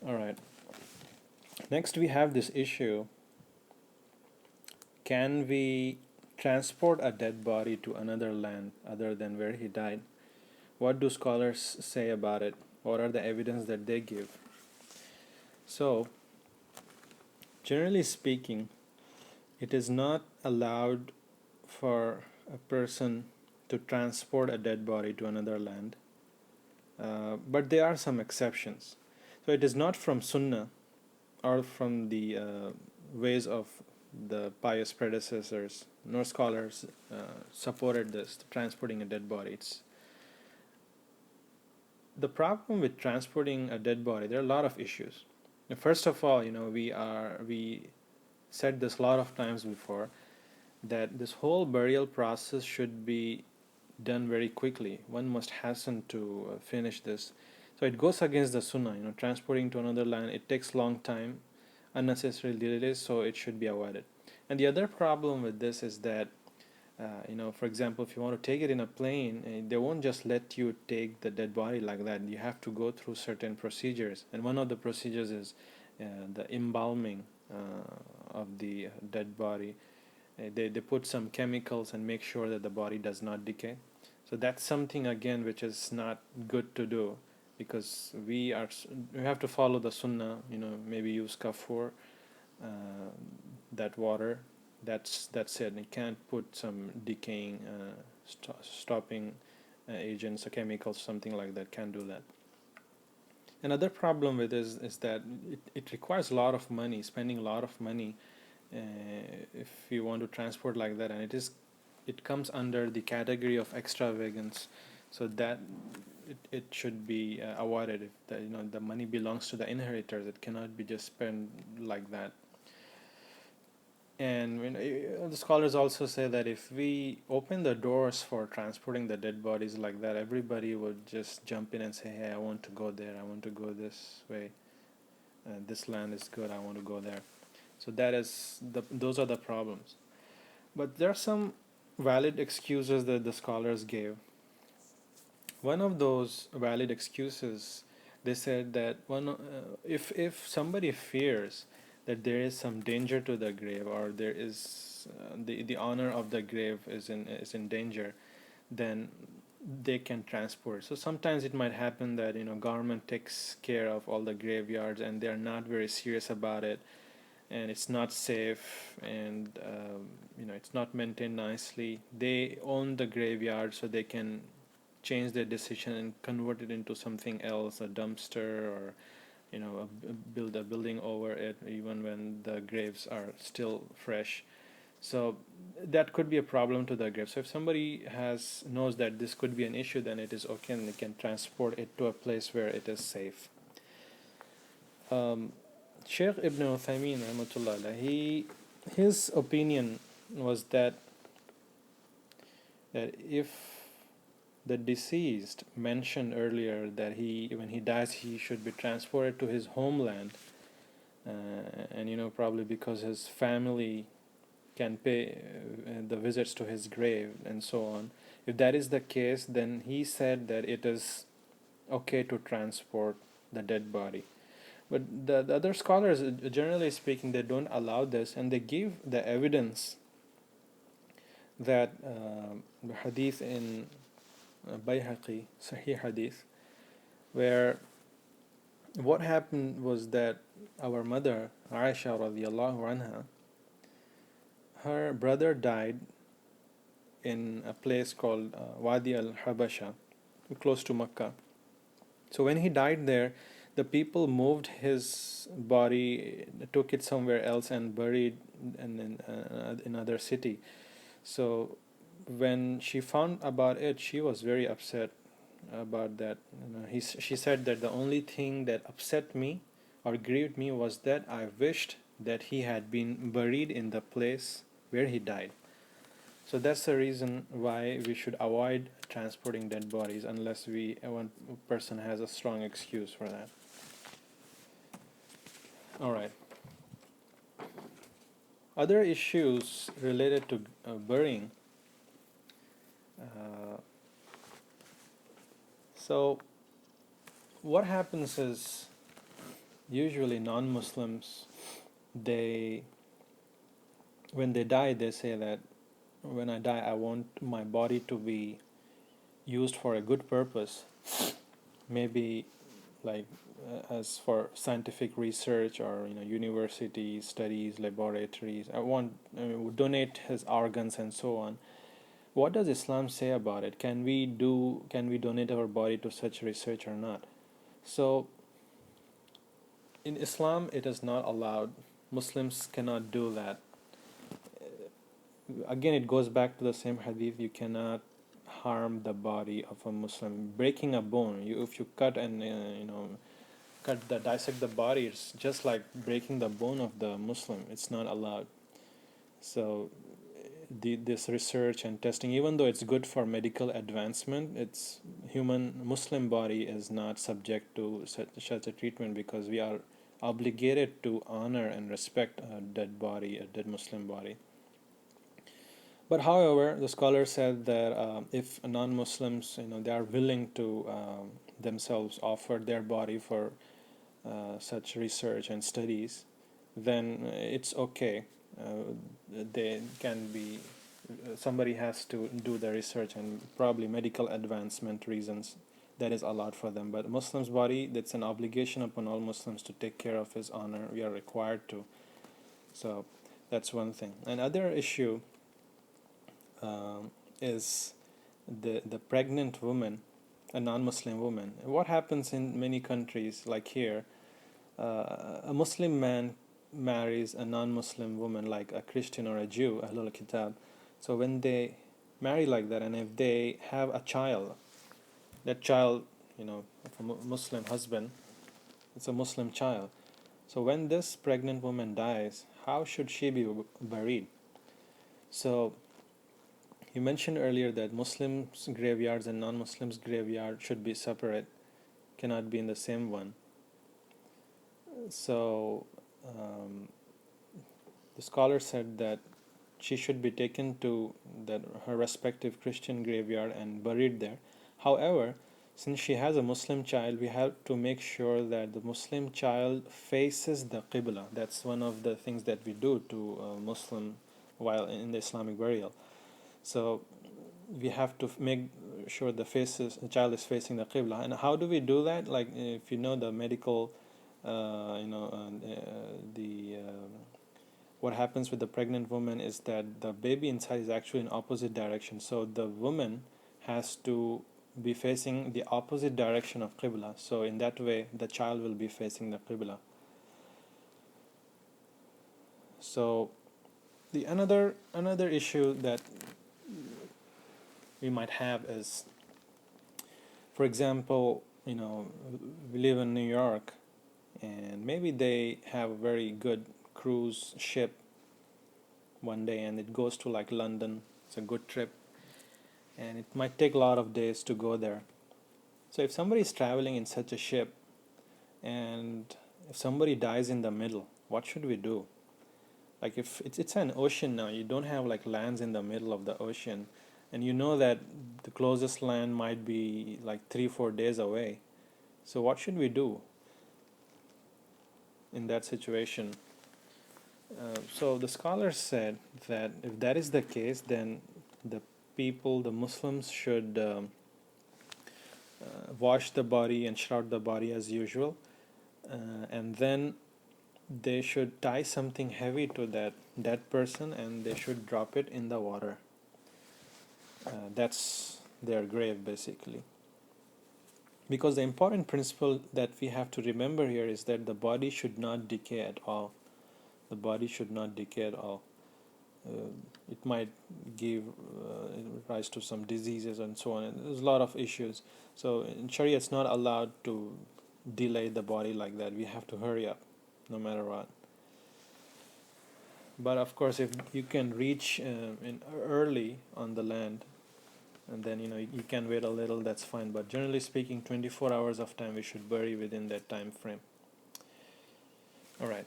All right. Next, we have this issue: can we transport a dead body to another land other than where he died? What do scholars say about it? What are the evidence that they give? So, generally speaking, it is not allowed for a person to transport a dead body to another land, but there are some exceptions. So, it is not from Sunnah or from the ways of the pious predecessors, nor scholars supported this, transporting a dead body. It's the problem with transporting a dead body. There are a lot of issues. First of all, we said this a lot of times before, that this whole burial process should be done very quickly. One must hasten to finish this. So it goes against the sunnah. Transporting to another land, it takes long time, unnecessary delays, so it should be avoided. And the other problem with this is that, for example, if you want to take it in a plane, they won't just let you take the dead body like that. You have to go through certain procedures, and one of the procedures is the embalming of the dead body. They put some chemicals and make sure that the body does not decay. So that's something again which is not good to do, because we have to follow the sunnah. Maybe use kafur, that water. That's it. You can't put some decaying, stopping agents or chemicals, something like that. Can't do that. Another problem with this is that it requires a lot of money, spending a lot of money if you want to transport like that, and it comes under the category of extravagance, so that it should be avoided. If the money belongs to the inheritors, it cannot be just spent like that. And the scholars also say that if we open the doors for transporting the dead bodies like that, everybody would just jump in and say, hey, I want to go there, I want to go this way, this land is good, I want to go there. So those are the problems. But there are some valid excuses that the scholars gave. One of those valid excuses, they said that if somebody fears that there is some danger to the grave, or there is the honor of the grave is in danger, then they can transport. So sometimes it might happen that government takes care of all the graveyards and they are not very serious about it, and it's not safe, and it's not maintained nicely. They own the graveyard, so they can change their decision and convert it into something else, a dumpster, or build a building over it, even when the graves are still fresh. So that could be a problem to the grave. So if somebody knows that this could be an issue, then it is okay, and they can transport it to a place where it is safe. Sheikh Ibn Uthaymeen rahmatullah, his opinion was that if the deceased mentioned earlier that when he dies he should be transported to his homeland, and probably because his family can pay the visits to his grave and so on. If that is the case, then he said that it is okay to transport the dead body. But the other scholars, generally speaking, they don't allow this, and they give the evidence that the hadith in Bayhaqi, Sahih hadith, where what happened was that our mother, Aisha radiallahu anha, her brother died in a place called Wadi al-Habasha, close to Mecca. So when he died there, the people moved his body, took it somewhere else, and buried in another city. So when she found about it, she was very upset about that. She said that the only thing that upset me or grieved me was that I wished that he had been buried in the place where he died. So that's the reason why we should avoid transporting dead bodies unless one person has a strong excuse for that. All right. Other issues related to burying. So what happens is, usually non-Muslims, they when they die, they say that when I die, I want my body to be used for a good purpose, maybe like as for scientific research or university studies, laboratories. Would donate his organs and so on. What does Islam say about it? Can we donate our body to such research or not? So in Islam, it is not allowed. Muslims cannot do that. Again, it goes back to the same hadith. You cannot harm the body of a Muslim. Breaking a bone, if you cut and dissect the body, it's just like breaking the bone of the Muslim. It's not allowed. So this research and testing, even though it's good for medical advancement, its human Muslim body is not subject to such a treatment, because we are obligated to honor and respect a dead body, a dead Muslim body. But however, the scholar said that if non-Muslims, they are willing to themselves offer their body for such research and studies, then it's okay. They can be. Somebody has to do the research, and probably medical advancement reasons that is allowed for them. But Muslim's body, that's an obligation upon all Muslims to take care of his honor. We are required to. So that's one thing. Another issue is the pregnant woman, a non-Muslim woman. What happens in many countries, like here, a Muslim man marries a non-Muslim woman, like a Christian or a Jew, Ahlul Kitab. So when they marry like that, and if they have a child, that child, of a Muslim husband, it's a Muslim child. So when this pregnant woman dies, how should she be buried? So you mentioned earlier that Muslims' graveyards and non-Muslims' graveyard should be separate, cannot be in the same one. So the scholar said that she should be taken to her respective Christian graveyard and buried there. However, since she has a Muslim child, we have to make sure that the Muslim child faces the Qibla. That's one of the things that we do to a Muslim while in the Islamic burial. So we have to make sure the child is facing the Qibla. And how do we do that? Like, if you know the medical, what happens with the pregnant woman is that the baby inside is actually in opposite direction. So the woman has to be facing the opposite direction of Qibla. So in that way, the child will be facing the Qibla. So the another issue that we might have is, for example, we live in New York, and maybe they have a very good cruise ship one day, and it goes to like London. It's a good trip, and it might take a lot of days to go there. So if somebody is traveling in such a ship, and if somebody dies in the middle, what should we do? Like, if it's an ocean now, you don't have like lands in the middle of the ocean, and you know that the closest land might be like 3-4 days away. So what should we do in that situation? So the scholars said that if that is the case, then the Muslims should wash the body and shroud the body as usual, and then they should tie something heavy to that person, and they should drop it in the water. That's their grave, basically. Because the important principle that we have to remember here is that the body should not decay at all. The body should not decay at all. It might give rise to some diseases and so on. And there's a lot of issues. So in Sharia, it's not allowed to delay the body like that. We have to hurry up, no matter what. But of course, if you can reach in early on the land, and then you can wait a little, that's fine. But generally speaking, 24 hours of time we should bury within that time frame. All right.